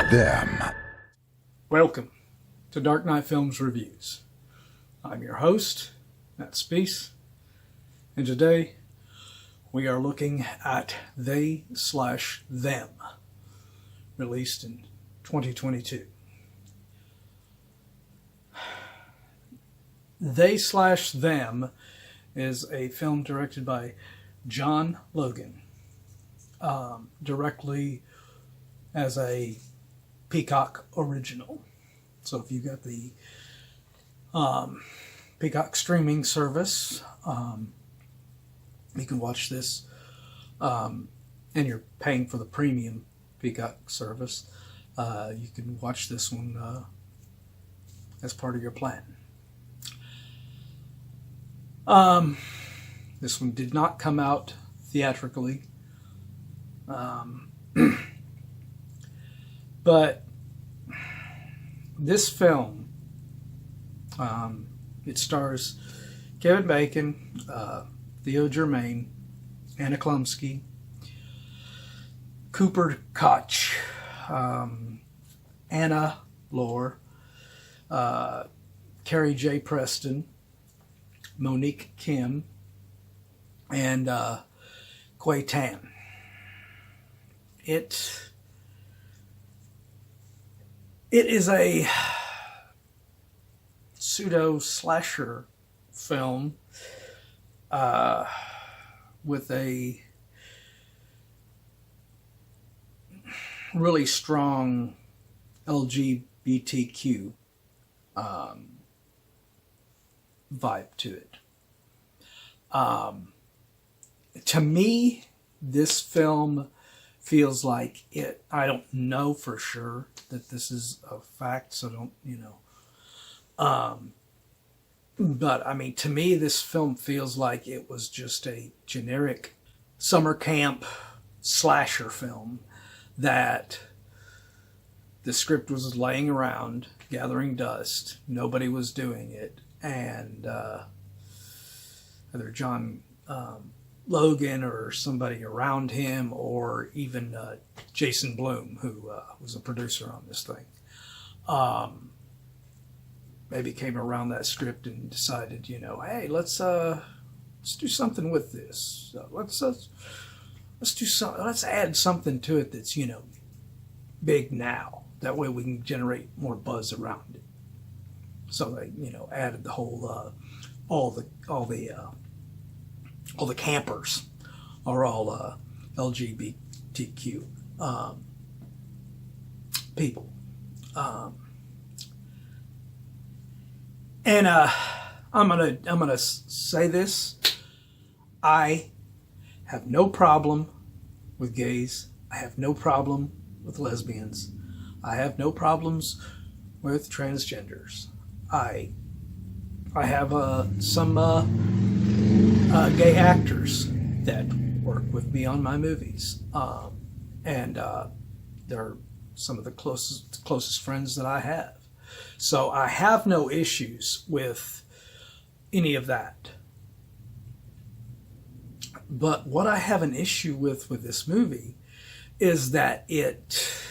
them. Welcome to Dark Knight Films Reviews. I'm your host, Matt Spease, and today we are looking at They/Them, released in 2022. They/Them is a film directed by John Logan, directly as a Peacock Original. So if you got the Peacock streaming service, you can watch this, and you're paying for the premium Peacock service. You can watch this one as part of your plan. This one did not come out theatrically, but this film, it stars Kevin Bacon, Theo, Germaine, Anna Chlumsky, Cooper Koch, Anna Lore, Carrie J. Preston, Monique Kim, and Quei Tann. It is a pseudo-slasher film with a really strong LGBTQ vibe to it. To me, this film feels like it. I don't know for sure that this is a fact, so don't, but I mean, to me, this film feels like it was just a generic summer camp slasher film that the script was laying around, gathering dust. Nobody was doing it. And either John Logan or somebody around him, or even Jason Blum, who was a producer on this thing, maybe came around that script and decided, hey, let's do something with this. Let's do something. Let's add something to it that's big now. That way we can generate more buzz around it. So they added the whole all the campers are all LGBTQ people. And I'm gonna say this. I have no problem with gays. I have no problem with lesbians. I have no problems with transgenders. I have some gay actors that work with me on my movies, and they're some of the closest friends that I have. So I have no issues with any of that. But what I have an issue with this movie is that it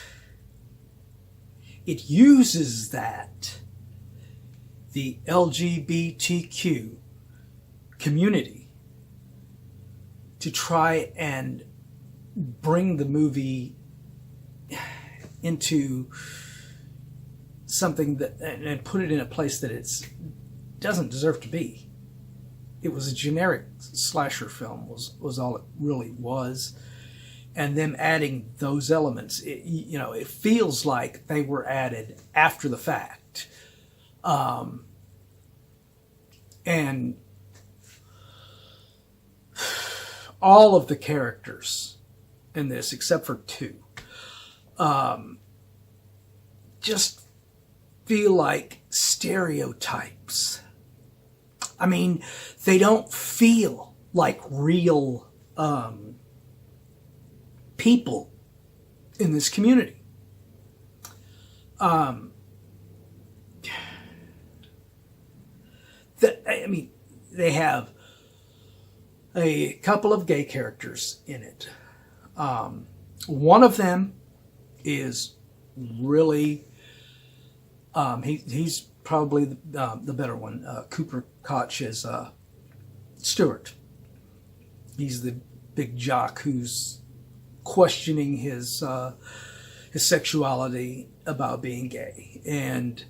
uses the LGBTQ community to try and bring the movie into something that, and put it in a place that it doesn't deserve to be. It was a generic slasher film, was all it really was. And them adding those elements, it feels like they were added after the fact. And all of the characters in this, except for two, just feel like stereotypes. I mean, they don't feel like real people in this community. They have a couple of gay characters in it. One of them is really, he's probably the better one. Cooper Koch is Stuart. He's the big jock who's questioning his sexuality about being gay, and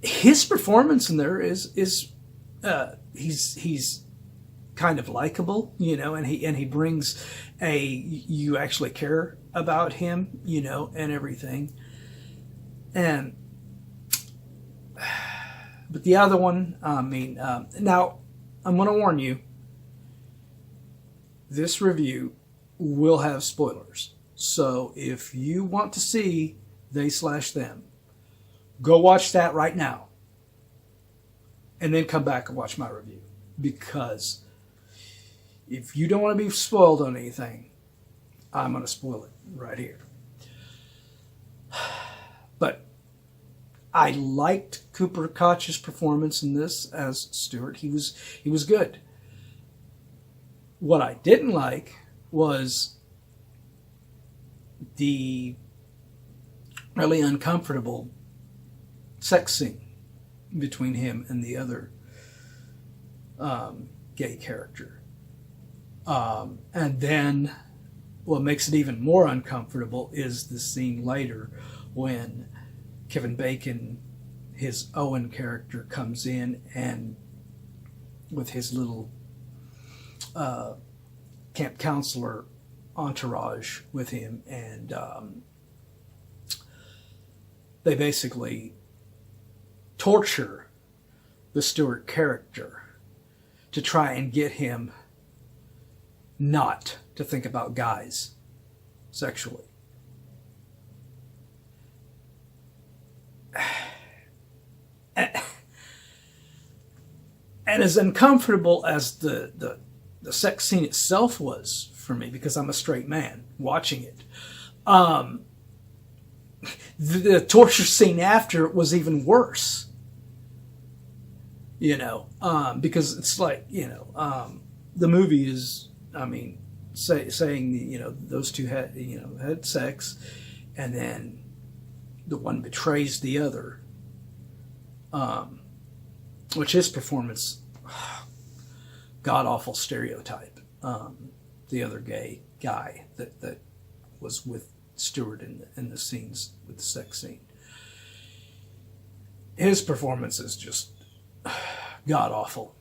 his performance in there is he's kind of likable, you know, and he brings you actually care about him, you know, and everything. And but the other one, I mean, now I'm going to warn you, this review will have spoilers. So if you want to see They/Them, go watch that right now. And then come back and watch my review. Because if you don't want to be spoiled on anything, I'm going to spoil it right here. But I liked Cooper Koch's performance in this as Stuart. He was good. What I didn't like was the really uncomfortable sex scene between him and the other gay character. And then what makes it even more uncomfortable is the scene later when Kevin Bacon, his Owen character, comes in and with his little camp counselor entourage with him, and they basically torture the Stuart character to try and get him not to think about guys sexually. And as uncomfortable as the sex scene itself was for me, because I'm a straight man watching it, the torture scene after was even worse. You know, because it's like, you know, the movie is, I mean, saying, you know, those two had sex, and then the one betrays the other. Which his performance, god awful stereotype. The other gay guy that was with Stuart in the scenes with the sex scene. His performance is just god awful.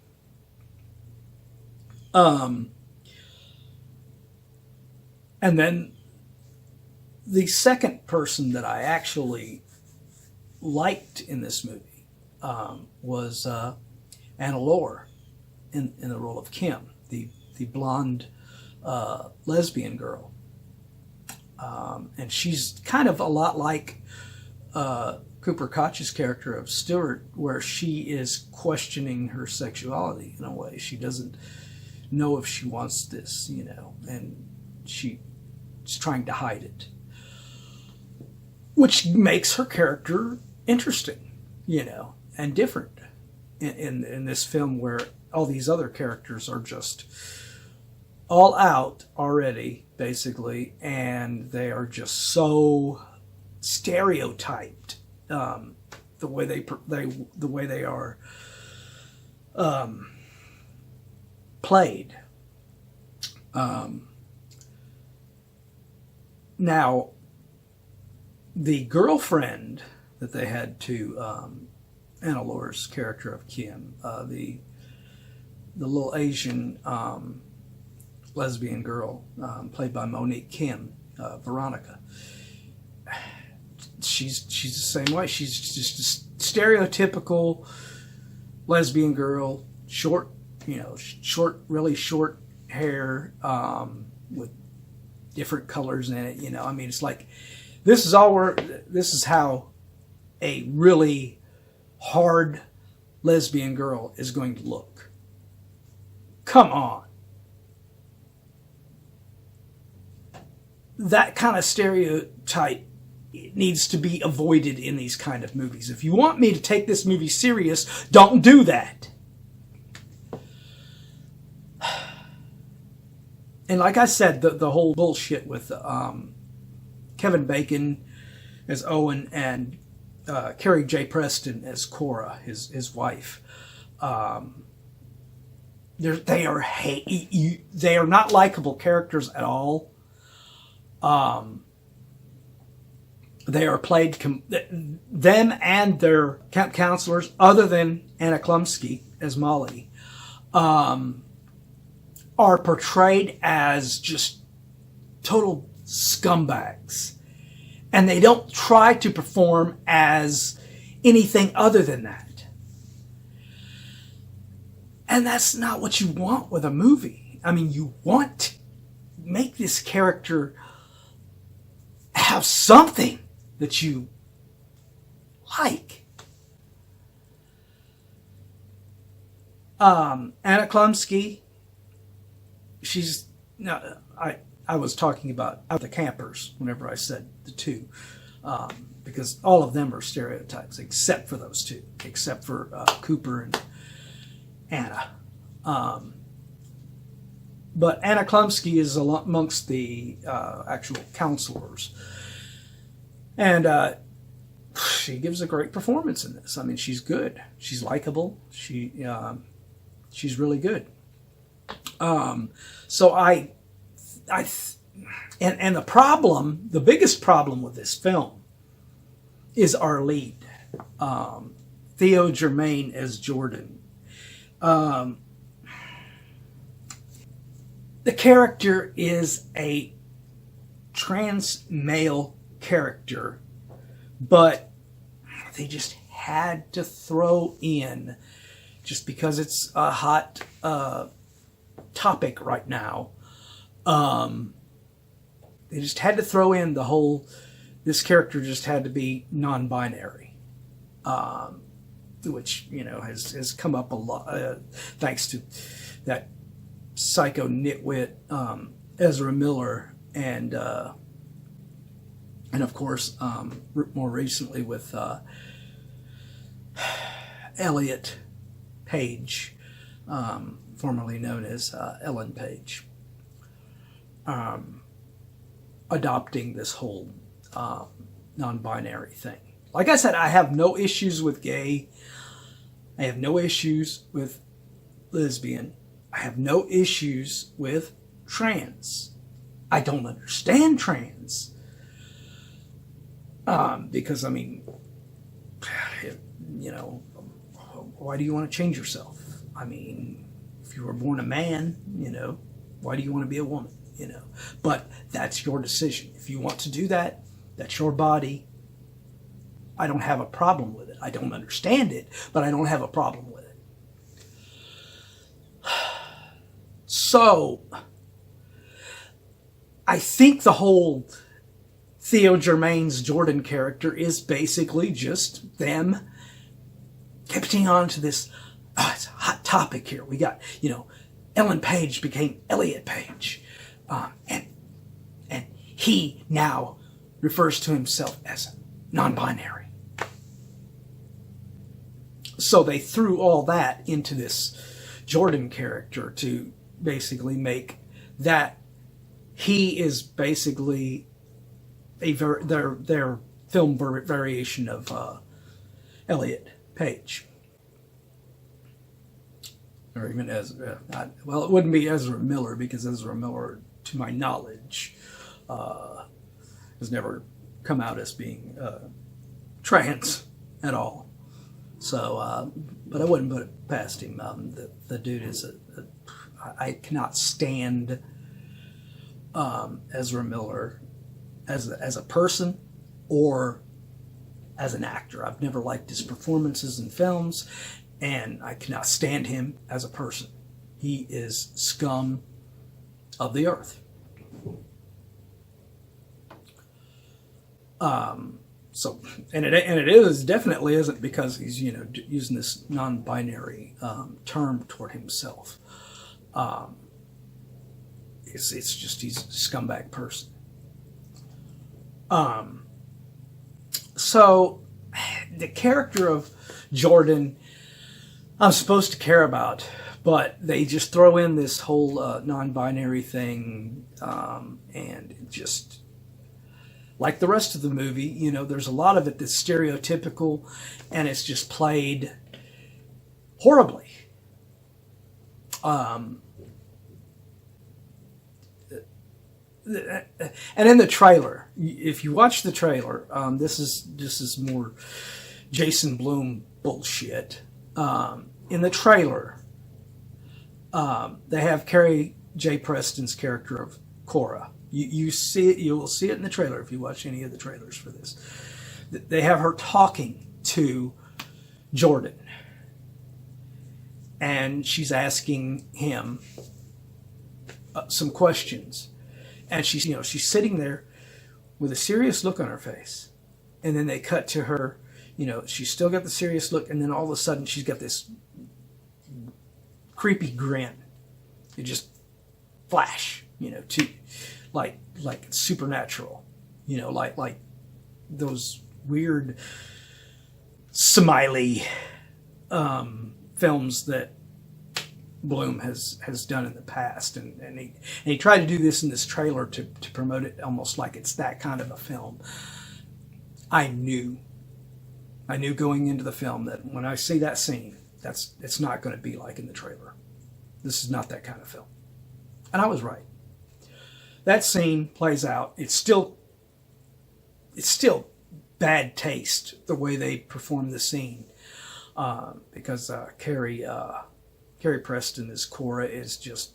And then the second person that I actually liked in this movie was Anna Lohr in the role of Kim, the blonde lesbian girl. And she's kind of a lot like Cooper Koch's character of Stuart, where she is questioning her sexuality in a way. She doesn't know if she wants this, you know, and she's trying to hide it. Which makes her character interesting, you know, and different in this film, where all these other characters are just all out already, basically, and they are just so stereotyped. The way they are played. Now, the girlfriend that they had to Anna Lohr's character of Kim, the little Asian lesbian girl played by Monique Kim, Veronica. She's the same way. She's just a stereotypical lesbian girl, short, you know, really short hair, with different colors in it. You know, I mean, it's like this is how a really hard lesbian girl is going to look. Come on. That kind of stereotype needs to be avoided in these kind of movies. If you want me to take this movie serious, don't do that. And like I said, the whole bullshit with Kevin Bacon as Owen, and Carrie J. Preston as Cora, his wife. They are not likable characters at all. They are played, them and their counselors, other than Anna Chlumsky as Molly, are portrayed as just total scumbags. And they don't try to perform as anything other than that. And that's not what you want with a movie. I mean, you want to make this character have something that you like. Anna Chlumsky, she's... No, I was talking about the campers whenever I said the two, because all of them are stereotypes except for those two, except for Cooper and Anna. But Anna Chlumsky is amongst the actual counselors, and she gives a great performance in this. I mean, she's good. She's likable. She's really good. So and the biggest problem with this film is our lead, Theo Germaine as Jordan. The character is a trans male character, but they just had to throw in, just because it's a hot topic right now. They just had to throw in this character just had to be non-binary, which, has come up a lot, thanks to that psycho nitwit, Ezra Miller, and of course, more recently with, Elliot Page, formerly known as, Ellen Page. Adopting this whole non-binary thing. Like I said, I have no issues with gay. I have no issues with lesbian. I have no issues with trans. I don't understand trans. Because, I mean, why do you want to change yourself? I mean, if you were born a man, why do you want to be a woman? But that's your decision. If you want to do that, that's your body. I don't have a problem with it. I don't understand it, but I don't have a problem with it. So, I think the whole Theo Germaine's Jordan character is basically just them getting on to this, it's a hot topic here. We got, Ellen Page became Elliot Page. And he now refers to himself as non-binary. So they threw all that into this Jordan character to basically make that he is basically their film variation of Elliot Page. Or even Ezra. It wouldn't be Ezra Miller, because Ezra Miller, to my knowledge, has never come out as being trans at all. So, but I wouldn't put it past him. The dude is I cannot stand Ezra Miller as a person or as an actor. I've never liked his performances in films, and I cannot stand him as a person. He is scum of the earth. So, and it is definitely isn't because he's using this non-binary term toward himself. It's just he's a scumbag person. So the character of Jordan, I'm supposed to care about, but they just throw in this whole non-binary thing, and it just, like the rest of the movie, you know, there's a lot of it that's stereotypical, and it's just played horribly. And in the trailer, if you watch the trailer, this is more Jason Blum bullshit. In the trailer, they have Carrie J. Preston's character of Cora. You see it. You will see it in the trailer if you watch any of the trailers for this. They have her talking to Jordan, and she's asking him some questions, and she's sitting there with a serious look on her face, and then they cut to her. You know, she's still got the serious look, and then all of a sudden she's got this creepy grin. It just flash, you know, to like it's supernatural, you know, like those weird Smiley films that Blum has done in the past, and he tried to do this in this trailer to promote it almost like it's that kind of a film. I knew going into the film that when I see that scene, it's not going to be like in the trailer. This is not that kind of film. And I was right. That scene plays out. It's still bad taste the way they perform the scene, because Carrie Preston as Cora is just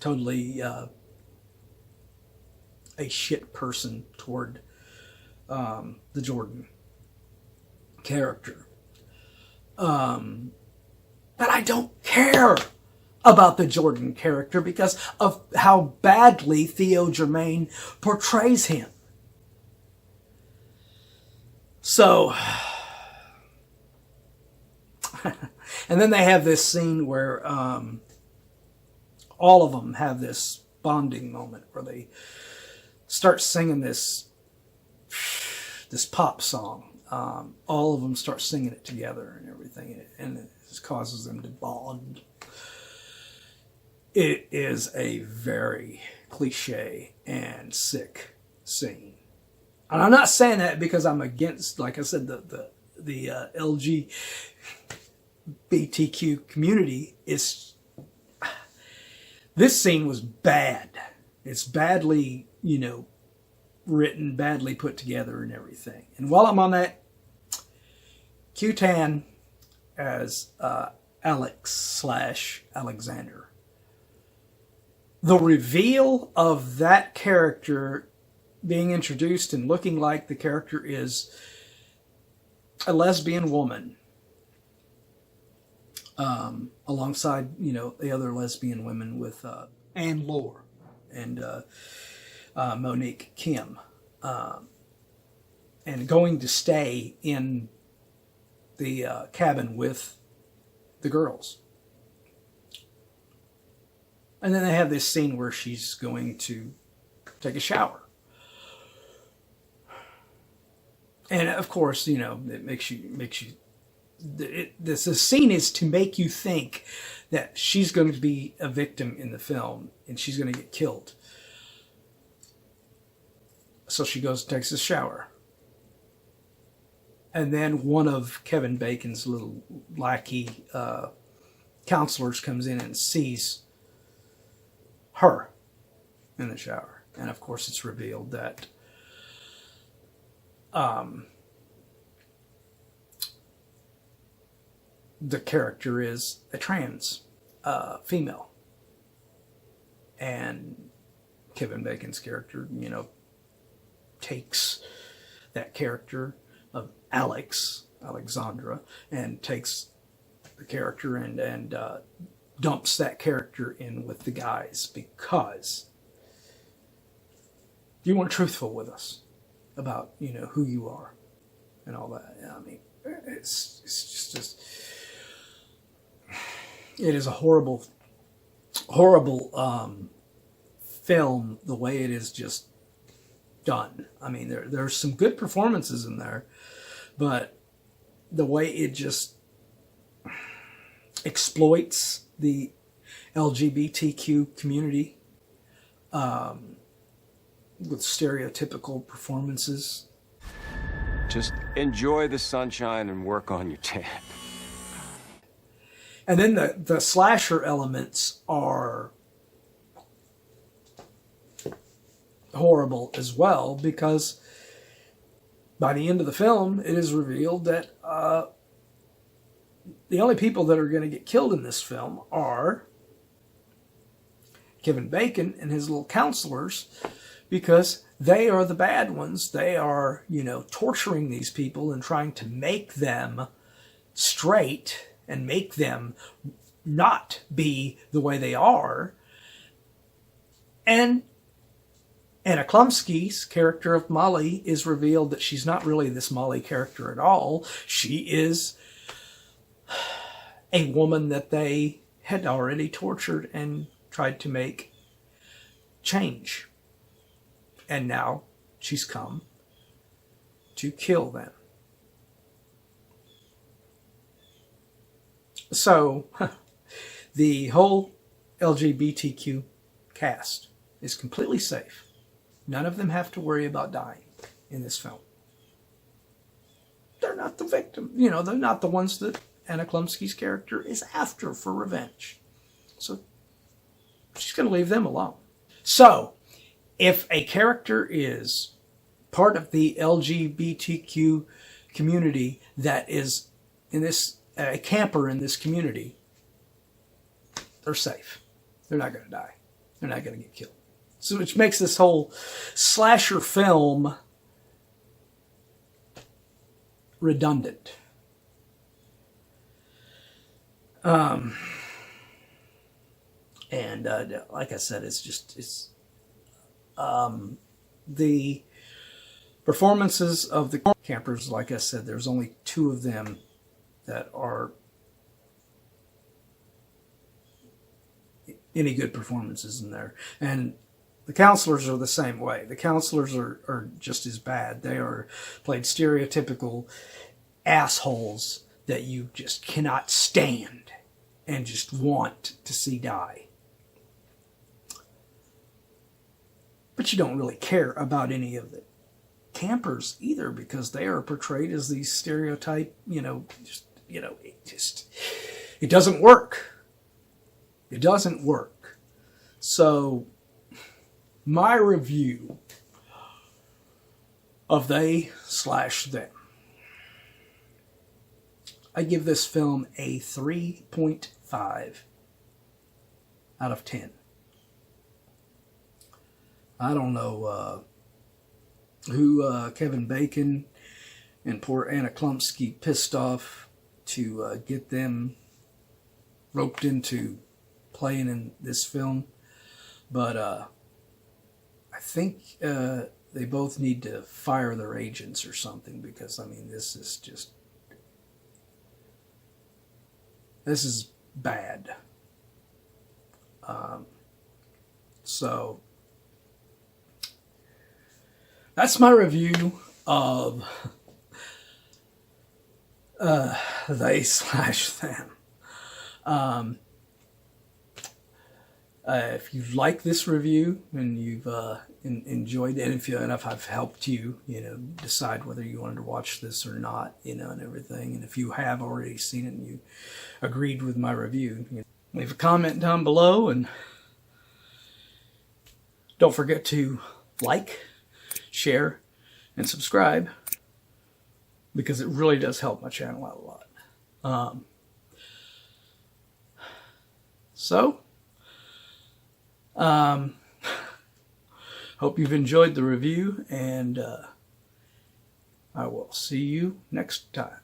totally a shit person toward the Jordan character. But I don't care about the Jordan character because of how badly Theo Germaine portrays him. So, and then they have this scene where all of them have this bonding moment where they start singing this pop song. All of them start singing it together and everything, and it just causes them to bond. It is a very cliche and sick scene. And I'm not saying that because I'm against, like I said, the LGBTQ community. This scene was bad. It's badly, you know, written, badly put together and everything. And while I'm on that, Tann as Alexandra. The reveal of that character being introduced and looking like the character is a lesbian woman, alongside, you know, the other lesbian women with Anne Lore and Monique Kim, and going to stay in the cabin with the girls. And then they have this scene where she's going to take a shower. And of course, you know, it makes you the scene is to make you think that she's going to be a victim in the film and she's going to get killed. So she goes and takes a shower. And then one of Kevin Bacon's little lackey counselors comes in and sees her in the shower. And of course it's revealed that the character is a trans female. And Kevin Bacon's character, you know, takes that character of Alexandra, and takes the character and dumps that character in with the guys because you weren't truthful with us about, you know, who you are and all that. I mean, it's just it is a horrible film, the way it is just done. I mean, there's some good performances in there, but the way it just exploits the LGBTQ community with stereotypical performances. Just enjoy the sunshine and work on your tan. And then the slasher elements are horrible as well, because by the end of the film, it is revealed that the only people that are going to get killed in this film are Kevin Bacon and his little counselors, because they are the bad ones. They are, torturing these people and trying to make them straight and make them not be the way they are. And Anna Chlumsky's character of Molly is revealed that she's not really this Molly character at all. She is a woman that they had already tortured and tried to make change. And now she's come to kill them. So, the whole LGBTQ cast is completely safe. None of them have to worry about dying in this film. They're not the victim. They're not the ones that Anna Chlumsky's character is after for revenge. So, she's going to leave them alone. So, if a character is part of the LGBTQ community that is in this a camper in this community, they're safe. They're not going to die. They're not going to get killed. So, which makes this whole slasher film redundant. And like I said, it's the performances of the campers. Like I said, there's only 2 of them that are any good performances in there. And the counselors are the same way. The counselors are just as bad. They are played stereotypical assholes that you just cannot stand and just want to see die. But you don't really care about any of the campers either, because they are portrayed as these stereotype, it doesn't work. It doesn't work. So, my review of They/Them. I give this film a 3.5 out of 10. I don't know who Kevin Bacon and poor Anna Chlumsky pissed off to get them roped into playing in this film. But I think they both need to fire their agents or something, because, this is bad. So, that's my review of They/Them. If you've liked this review and you've enjoyed it, and if I've helped you, decide whether you wanted to watch this or not, and everything, and if you have already seen it and you agreed with my review, leave a comment down below, and don't forget to like, share, and subscribe, because it really does help my channel out a lot. Hope you've enjoyed the review, and I will see you next time.